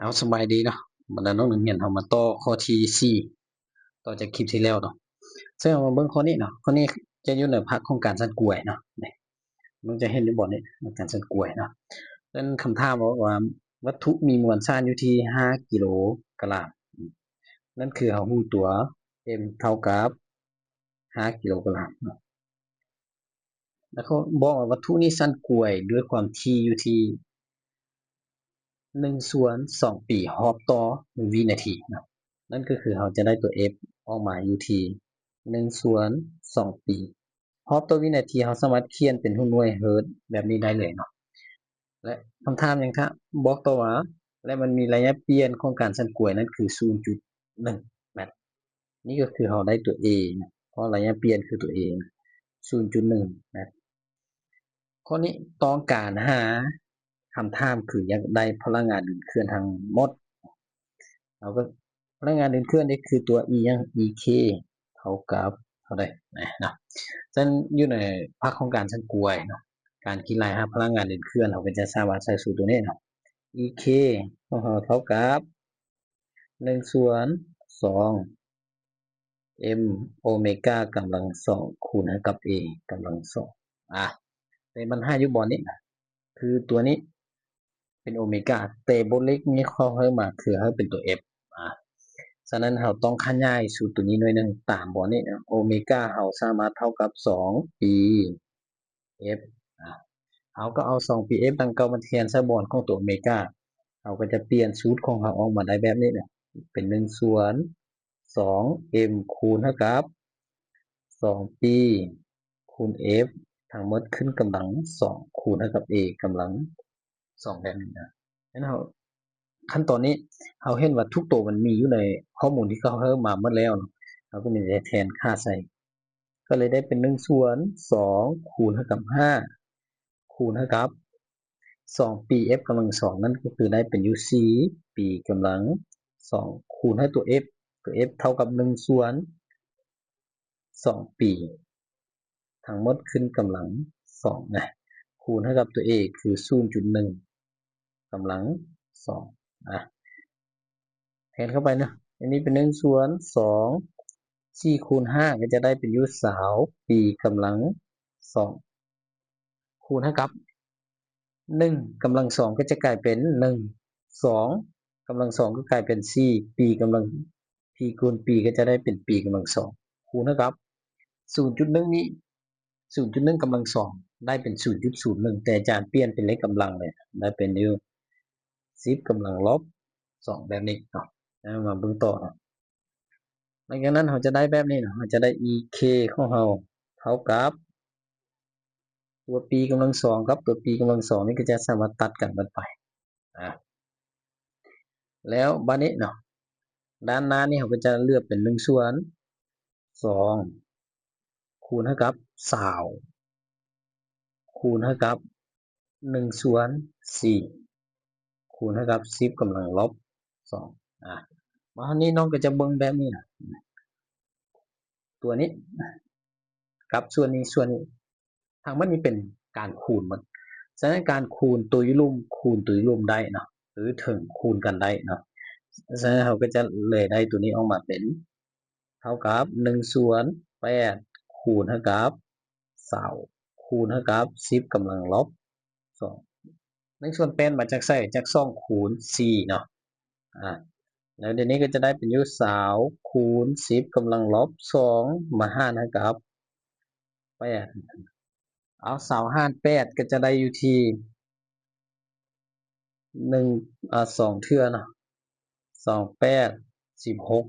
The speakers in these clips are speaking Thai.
เอาสบายดีเนาะบรรดาน้องนักเรียนเรามาต่อข้อที่สี่ต่อจากคลิปที่แล้วเนาะซึ่งเอามาเบิ่งข้อนี้เนาะข้อนี้จะอยู่ในภาคของการสั่นกล้วยเนาะนี่มันจะเห็นอยู่บ่นี่การสั่นกล้วยเนาะนั้นคำถามบอกว่าวัตถุมีมวลสารอยู่ที่5กิโลกรัมนั่นคือเรารู้ตัว m เท่ากับ5กิโลกรัมเนาะแล้วเขาบอกว่าวัตถุนี้สั่นกล้วยด้วยความถี่อยู่ที่1/2 ปีรอบต่อวินาทีเนาะนั่นก็คือเราจะได้ตัว f ออกมาอยู่ที่1/2 ปีรอบต่อวินาทีเราสามารถเขียนเป็นหน่วยเฮิรตซ์แบบนี้ได้เลยเนาะและคำถามยังถ้าบอกต่อว่าและมันมีระยะเปลี่ยนของการสั่นกล้วยนั่นคือ 0.1 เมตรนี่ก็คือเราได้ตัว a เพราะระยะเปลี่ยนคือตัว a 0.1 เมตรข้อนี้ต้องการหาคำถามคืออยากได้พลังงานดึงเคลื่อนทั้งหมดเราก็พลังงานดึงเคลื่อนนี่คือตัว e ยัง ek เท่ากับเท่าใดนะฉะนั้นอยู่ในภาคของการสั่นกล้วยเนาะการคิดรายหาพลังงานดึงเคลื่อนเราก็จะสามารถใช้สูตรตัวนี้เนาะ ek ของเราเท่ากับ1/2 m โอเมก้ากำลัง2คูณกับ a กำลัง2ในมัน5อยู่บนนี้คือตัวนี้เป็นโอเมก้าแต่บนเลขนี้เขาให้มาคือให้เป็นตัว f ฉะนั้นเราต้องขยายสูตรตัวนี้หน่อยนึงตามบ่นี้โอเมก้าเราสามารถเท่ากับ2 p f เราก็เอา2 pf ดังเก่ามาเทียนใส่บอนของตัวโอเมก้าเราก็จะเปลี่ยนสูตรของเราออกมาได้แบบนี้เนี่ยเป็น1/2 m คูณเท่ากับ2 p คูณ f ทั้งหมดขึ้นกำลัง2คูณเท่ากับ a กำลัง2แบบนี้นะงั้นเราขั้นตอนนี้เราเห็นว่าทุกตัวมันมีอยู่ในข้อมูลที่เขาเพิ่มมาเมื่อแล้วเราก็มีแต่แทนค่าใส่ก็เลยได้เป็น1/2คูณเท่ากับ5คูณเท่ากับ2 pf กำลัง2นั่นก็คือได้เป็นอยู่4 p กำลัง2คูณให้ตัว f ตัว f เท่ากับ1/2 p ทั้งหมดขึ้นกำลัง2นะคูณให้กับตัว a คือ 0.1 กำลัง2แทนเข้าไปนะอันนี้เป็น1/2 4คูณ5ก็จะได้เป็นอยู่3 p กำลัง2คูณให้กับ1กำลัง2ก็จะกลายเป็น1 2กำลัง2ก็กลายเป็น4 p กำลัง p คูณ p ก็จะได้เป็น p กำลัง2คูณนะครับ 0.1 นี้ 0.1 กำลัง2ได้เป็น 0.01 แต่อาจารย์เปลี่ยนเป็นเลขกำลังเลยได้เป็นอยู่10กำลังลบ2แบบนี้เนาะมาเบิ่งต่อเนาะหลังจากนั้นเราจะได้แบบนี้เนาะเราจะได้ ek ของเราเท่ากับตัว p กำลัง2กับตัว p กำลัง2นี่ก็จะสามารถตัดกันไปแล้วบัดนี้เนาะด้านหน้านี่เราก็จะเลือกเป็น1/2คูณเท่ากับ20คูณเท่ากับ1/4คูณเท่ากับ10กำลังลบ2มาอันนี้น้องก็จะเบิ่งแบบนี้นะตัวนี้กับส่วนนี้ทางมันนี่เป็นการคูณมันฉะนั้นการคูณตัวยุลุ่มคูณตัวยุลุ่มได้เนาะหรือถึงคูณกันได้เนาะฉะนั้นเราก็จะเลยได้ตัวนี้ออกมาเป็นเท่ากับ1/8คูณเท่ากับ20คูณเท่ากับ10กำลังลบ2 1/8มาจากใส่จาก2คูณ4เนาะแล้วเดี๋ยวนี้ก็จะได้เป็นอยู่20คูณ10กำลังลบ2มาหารเท่ากับ8เอา20หาร8ก็จะได้อยู่ที่2เทื่อเนาะ2 8 16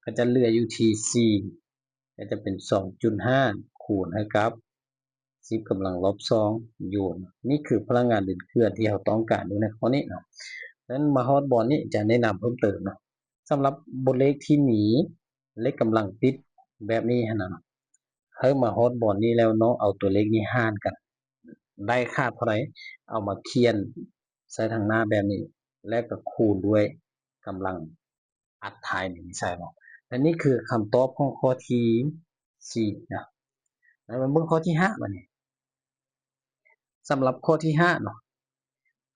ก็จะเหลืออยู่ที่4ก็จะเป็น 2.5 คูณเท่ากับ10กำลังลบ2อยู่นี่คือพลังงานดึงเคลื่อนที่เราต้องการดูในข้อนี้เนาะนั้นมาฮอดบอลนี้จะแนะนำเพิ่มเติมเนาะสำหรับบทเลขที่มีเลขกำลังติดแบบนี้นะให้มาฮอดบอลนี้แล้วน้องเอาตัวเลขนี้หารกันได้ค่าเท่าไหร่เอามาเขียนใส่ทางหน้าแบบนี้แล้วก็คูณด้วยกำลังอัดท้ายนี่ใช่เนาะและนี่คือคำตอบของข้อที่4นะแล้วมาเบิ่งข้อที่5บัดนี้สำหรับข้อที่5เนาะ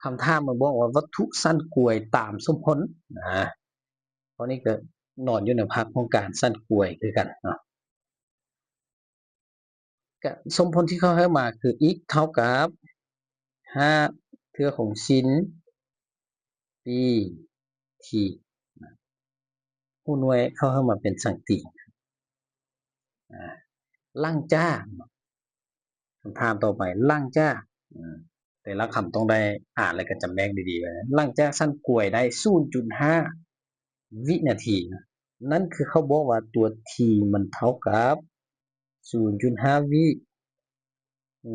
คำถามมันบอกว่าวัตถุสั้นกลวยตามสมผลเพราะนี่ก็นอนอยู่ในภาคของการสั้นกลวยคือกันเนาะก็สมผลที่เขาให้มาคือ x เท่ากับ5เทื่อของชิ้น b t ผู้หน่วยเข้าให้มาเป็นสังติล่างจ้าคำถามต่อไปล่างจ้าแต่ละคำต้องได้อ่านแล้วก็จำแนกดีๆไว้ล่างจ้าสั้นกลวยได้ 0.5 วินาทีนั่นคือเขาบอกว่าตัว t มันเท่ากับ 0.5 วิ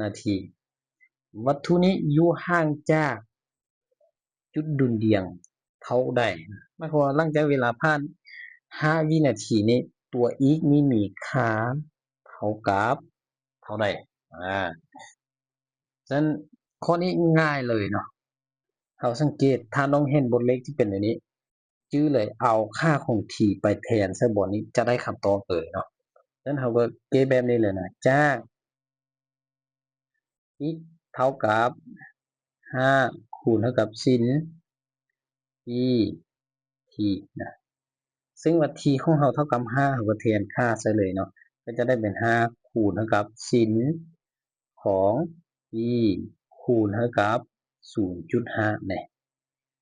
นาทีวัตถุนี้อยู่ห่างจากจุดดุลเดียงเท่าใดหมายความว่าหลังจากเวลาผ่าน5วินาทีนี้ตัว x นี้มีค่าเท่ากับเท่าใดฉะนั้นข้อนี้ง่ายเลยเนาะเราสังเกตถ้าน้องเห็นบทเลขที่เป็นอย่างนี้จื้อเลยเอาค่าของ t ไปแทนใส่บทนี้จะได้คำตอบเลยเนาะฉะนั้นเราก็เก็บแบบนี้เลยนะจ้า x เท่ากับ5คูณเท่ากับsin e t นะซึ่งว่า t ของเราเท่ากับ5เราก็แทนค่าใส่เลยเนาะก็จะได้เป็น5คูณเท่ากับ sin ของ e คูณเท่ากับ 0.5 เนี่ย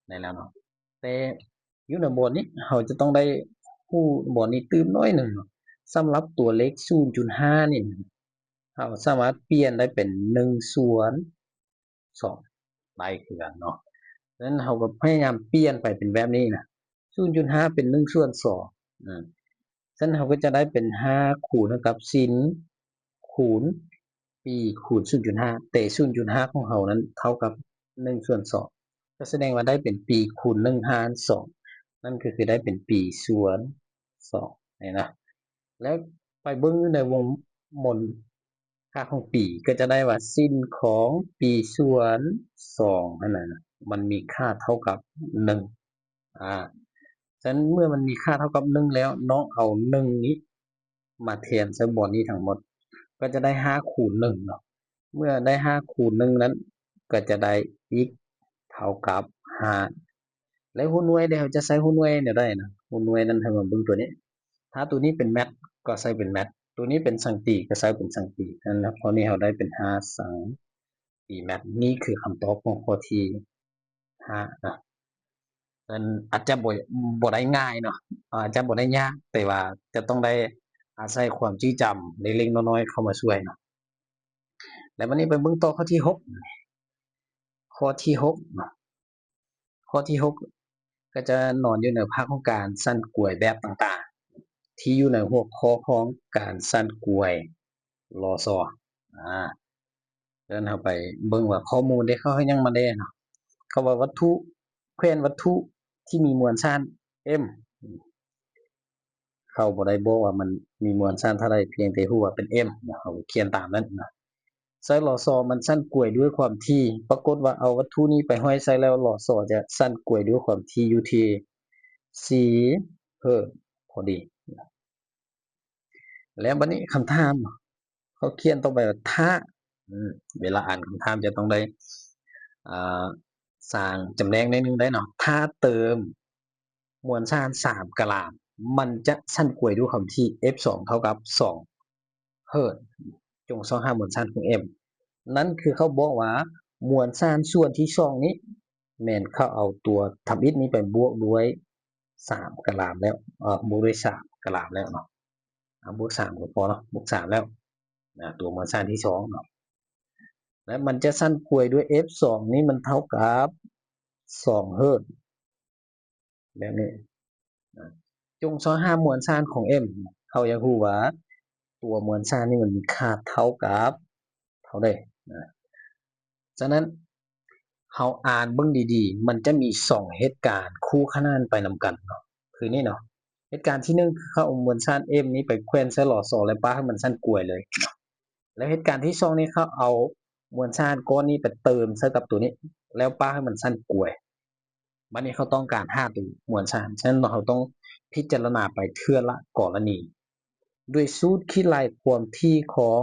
ได้แล้วเนาะแต่อยู่ในบทนี้เราจะต้องได้ผู้บทนี้ตื่มน้อยหนึ่งสำหรับตัวเลข 0.5 นี่เราสามารถเปลี่ยนได้เป็น1ส่วน2ได้คือกันเนาะฉะนั้นเราก็พยายามเปลี่ยนไปเป็นแบบนี้นะ 0.5 เป็น1ส่วน2ฉะนั้นเราก็จะได้เป็น5คูณเท่ากับsinคูณ ปีคูณ 0.5 แต่ 0.5 ของเรานั้นเท่ากับ1ส่วน2ก็แสดงว่าได้เป็นปีคูณ1หาร2นั่นก็คือได้เป็นปีส่วน2นี่นะแล้วไปเบิ่งในวงมนค่าของปีก็จะได้ว่าสิ้นของปีส่วน2นั่นน่ะมันมีค่าเท่ากับ1ฉะนั้นเมื่อมันมีค่าเท่ากับ1แล้วน้องเอา1นี้มาแทนใส่บนนี้ทั้งหมดก็จะได้5คูณ1เนาะเมื่อได้5คูณ1นั้นก็จะได้ x เท่ากับ5แล้วหัวหน่วยเดี๋ยวจะใส่หัวหน่วยเนี่ยได้นะหัวหน่วยนั้นให้มาเบิ่งตัวนี้ถ้าตัวนี้เป็นแมทก็ใส่เป็นแมทตัวนี้เป็นสังตีก็ใส่เป็นสังตีนั่นนะพอนี้เราได้เป็น5สังตีแมทนี่คือคำตอบของข้อที่5นะมันอาจจะบ่ได้ง่ายเนาะอาจจะบ่ได้ยากแต่ว่าจะต้องได้อาศัยความจี้จำเล็กๆน้อยๆเข้ามาช่วยเนาะแล้ววันนี้ไปเบิ่งต่อข้อที่6ข้อที่6ข้อที่6ก็จะนอนอยู่ในภาคของการสั้นกลวยแบบต่างๆที่อยู่ในหัวข้อของการสั้นกลวยลอซอเดินเข้าไปเบิ่งว่าข้อมูลได้เขาให้ยังมาได้เนาะเขาว่าวัตถุแขวนวัตถุที่มีมวลสาร m เขาบ่ได้บอกว่ามันมีมวลสารเท่าใดเพียงแต่รู้ว่าเป็น m เขาเขียนตามนั้นนะไซลอซอมันสั้นกลวยด้วยความที่ปรากฏว่าเอาวัตถุนี้ไปห้อยใส่แล้วลอซอจะสั้นกลวยด้วยความที่อยู่ที่4เฮิรตซ์พอดีแล้วบัดนี้คำถามเขาเขียนต่อไปว่าถ้าเวลาอ่านคำถามจะต้องได้สร้างจำแนกนิดนึงได้เนาะถ้าเติมมวลสาร3กะลามมันจะสั้นกลวยด้วยความที่ f2 เท่ากับ2เฮิรตซ์จง2หามวลสารของ m นั่นคือเขาบอกว่ามวลสารส่วนที่2นี้แม่นเขาเอาตัวทำอิฐนี้ไปบวกด้วย3กะลามแล้วบวกด้วย3กะลามแล้วเนาะบวก3ก็พอเนาะบวก3แล้วตัวมวลสารที่2เนาะและมันจะสั้นกลวยด้วย f2 นี้มันเท่ากับ2เฮิรตซ์แบบนี้จง2 5มวลสารของ m เขาอยากรู้ว่าตัวมวลสารนี่มันมีค่าเท่ากับเท่าใดฉะนั้นเขาอ่านเบิ่งดีๆมันจะมี2เหตุการณ์คู่ขนานไปนำกันเนาะคือนี่เนาะเหตุการณ์ที่1คือเขาเอามวลสาร m นี้ไปแขวนใส่หลอด2แล้วปาให้มันสั้นกลวยเลยแล้วเหตุการณ์ที่2นี่เขาเอามวลสารก้อนนี้ไปเติมใส่กับตัวนี้แล้วปาให้มันสั้นกลวยบัดนี้เขาต้องการ5ตัวมวลสารฉะนั้นเราต้องพิจารณาไปเทื่อละกรณีด้วยสูตรคิดลายความถี่ของ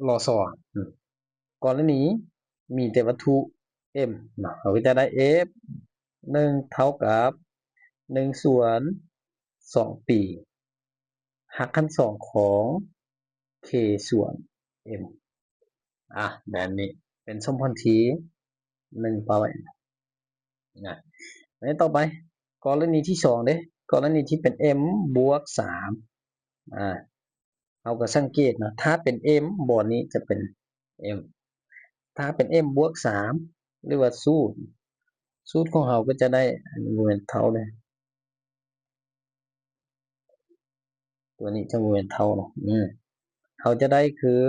ลอซอกรณี มีแต่วัตถุ m นะเราก็จะได้ f 1 เท่ากับ1ส่วน2ปีหักขั้นสองของ k ส่วน m แบบนี้เป็นสมพลที1ต่อไปนะแล้วต่อไปกรณีที่2เด้กรณีที่เป็น m บวก3เราก็สังเกตนะถ้าเป็น m บนนี้จะเป็น m ถ้าเป็น m บวก3หรือว่าสูตรของเราก็จะได้โมเมนต์เท่าเลยตัวนี้จะโมเมนต์เท่าเนาะเราจะได้คือ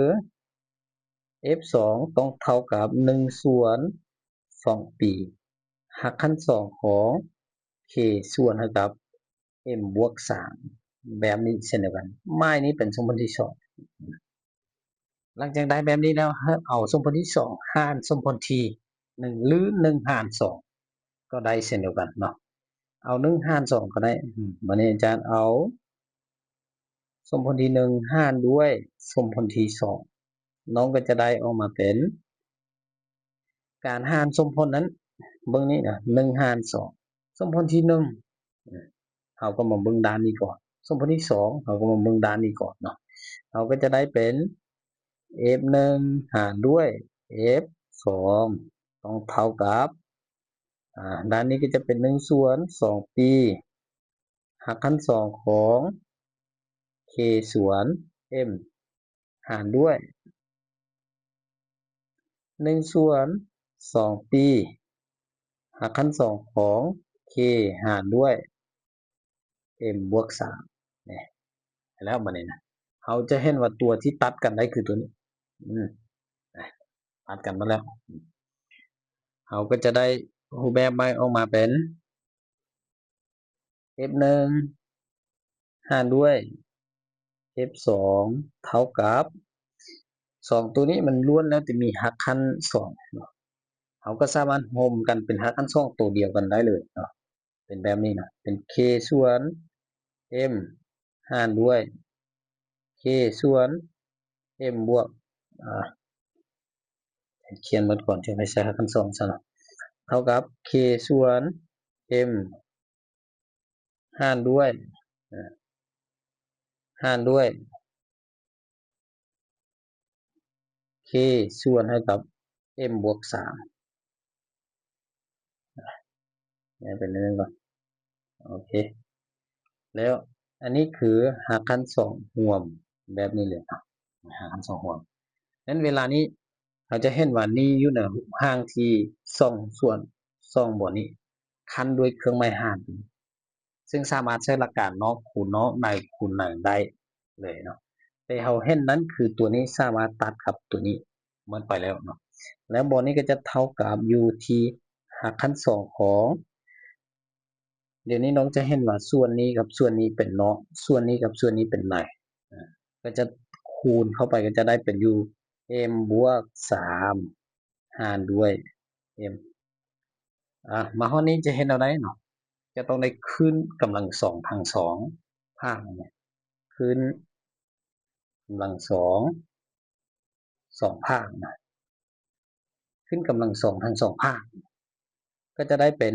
f2 ต้องเท่ากับ1ส่วน2ปีหักขั้น2ของ k ส่วนเท่ากับ m บวก3แบบนี้เช่นเดียวกันไม้นี้เป็นสมมติที่2หลังจากได้แบบนี้แล้วเอาสมมติที่2หารสมมติที่1หรือ1หาร2ก็ได้เช่นเดียวกันเนาะเอา1หาร2ก็ได้วันนี้อาจารย์เอาสมมติที่1หารด้วยสมมติที่2น้องก็จะได้ออกมาเป็นการหารสมพลนั้นเบื้องนี้นะ1หาร2สมพลที่1เราก็มาเบื้องด้านนี้ก่อนสมพลที่2เราก็มาเบื้องด้านนี้ก่อนเนาะเราก็จะได้เป็น f1 หารด้วย f2 ต้องเท่ากับด้านนี้ก็จะเป็น1ส่วน2ปีหักขั้น2ของ k ส่วน m หารด้วย1ส่วน2ปีหักขั้น2ของ k หารด้วย m บวก3เนี่ยแล้วมาเนี่ยนะเราจะเห็นว่าตัวที่ตัดกันได้คือตัวนี้ตัดกันมาแล้วเราก็จะได้รูปแบบใหม่ออกมาเป็น f1 หารด้วย f2 เท่ากับ2ตัวนี้มันล้วนแล้วจะมีหักขั้น2เนาะเราก็สามารถโฮมกันเป็นหักขั้น2ตัวเดียวกันได้เลยเนาะเป็นแบบนี้นะเป็น k ส่วน m หารด้วย k ส่วน m บวกเขียนมาก่อนจะไม่ใช่หักขั้น2ซะเนาะเท่ากับ k ส่วน m หารด้วยk ส่วนให้กับ m บวก3นี่เป็นเรื่องก่อนโอเคแล้วอันนี้คือหักขั้น2ห่วมแบบนี้เลยหักขั้น2ห่วมนั้นเวลานี้เราจะเห็นว่านี่อยู่ในห่างที่2ส่วน2บนนี้คันด้วยเครื่องหมายหารซึ่งสามารถใช้หลักการนอกคูณนอกในคูณในได้เลยเนาะแต่เราเห็นนั้นคือตัวนี้สามารถตัดกับตัวนี้มันไปแล้วเนาะแล้วบนนี้ก็จะเท่ากับอยู่ที่หักขั้น2ของเดี๋ยวนี้น้องจะเห็นว่าส่วนนี้กับส่วนนี้เป็นนอกส่วนนี้กับส่วนนี้เป็นในก็จะคูณเข้าไปก็จะได้เป็นอยู่ m บวก3หารด้วย m มาข้อนี้จะเห็นเอาได้เนาะจะต้องได้ขึ้นกำลัง2ทั้ง2ภาคเนี่ยขึ้นกำลัง2ภาคนะขึ้นกำลัง2ทั้ง2ภาคก็จะได้เป็น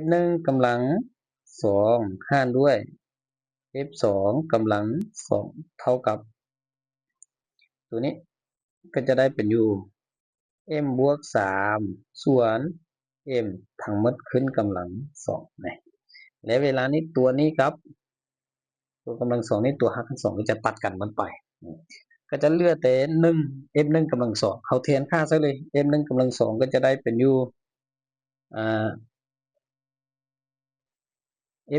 f1 กำลัง2หารด้วย f2 กำลัง2เท่ากับตัวนี้ก็จะได้เป็นอยู่ m บวก3ส่วน m ทั้งหมดขึ้นกำลัง2นะและเวลานี้ตัวนี้ครับตัวกำลัง2นี่ตัวหักทั้ง2ก็จะตัดกันมันไปก็จะเหลือแต่1 f1 กำลัง2เอาแทนค่าซะเลย f1 กำลัง2ก็จะได้เป็นอยู่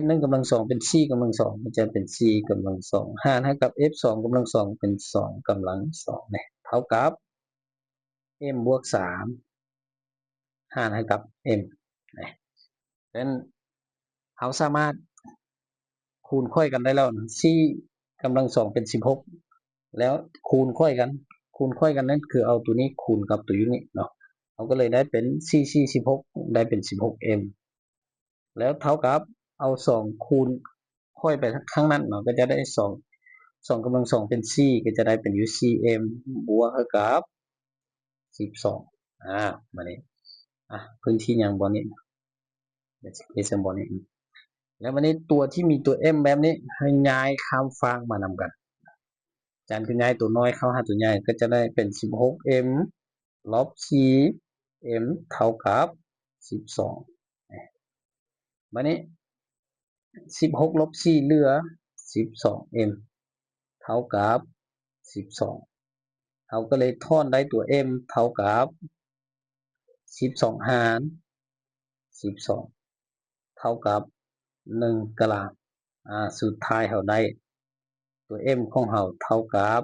f1 กำลัง2เป็น4กำลัง2มันจะเป็น4กำลัง2หารให้กับ f2 กำลัง2เป็น2กำลัง2เนี่ยเท่ากับ m บวก3หารให้กับ m เนี่ยดังนั้นเขาสามารถคูณค่อยกันได้แล้ว4กำลัง2เป็น16แล้วคูณค่อยกันนั่นคือเอาตัวนี้คูณกับตัวนี้เนาะเขาก็เลยได้เป็น4 16ได้เป็น 16m แล้วเท่ากับเอา2คูณค่อยไปข้างนั้นเนาะก็จะได้2กำลัง2เป็น4ก็จะได้เป็นอยู่ 4m บวกกับ12 บัดนี้พื้นที่หยังบ่นี้เดี๋ยวสิเฮ็ดจั่งบ่นี้แล้วบัดนี้ตัวที่มีตัว M แบบนี้ให้ย้ายข้ามฟากมานำกันอาจารย์คือย้ายตัวน้อยเข้าหาตัวใหญ่ก็จะได้เป็น 16m ลบ 4m เท่ากับ 12บัดนี้16ลบ4เหลือ 12m เท่ากับ 12เราก็เลยทอนได้ตัว m เท่ากับ 12 หาร 12 เท่ากับ 1 ตารางสุดท้ายเราได้ตัว m ของเราเท่ากับ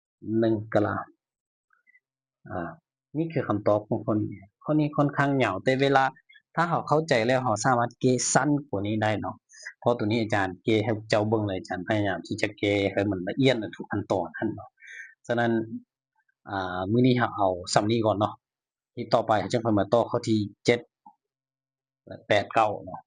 1 ตารางนี่คือคำตอบของข้อนี้ข้อนี้ค่อนข้างยาวแต่เวลาถ้าเราเข้าใจแล้วเราสามารถเกสั้นกว่านี้ได้เนาะเพราะตัวนี้อาจารย์เกให้เจ้าเบิ่งเลยอาจารย์พยายามที่จะเกให้มันละเอียดทุกขั้นตอนนั่นเนาะฉะนั้นมื้อนี้เราเอาส่ำนี้ก่อนเนาะที่ต่อไปจังค่อยมาต่อข้อที่7และ8 9เนาะ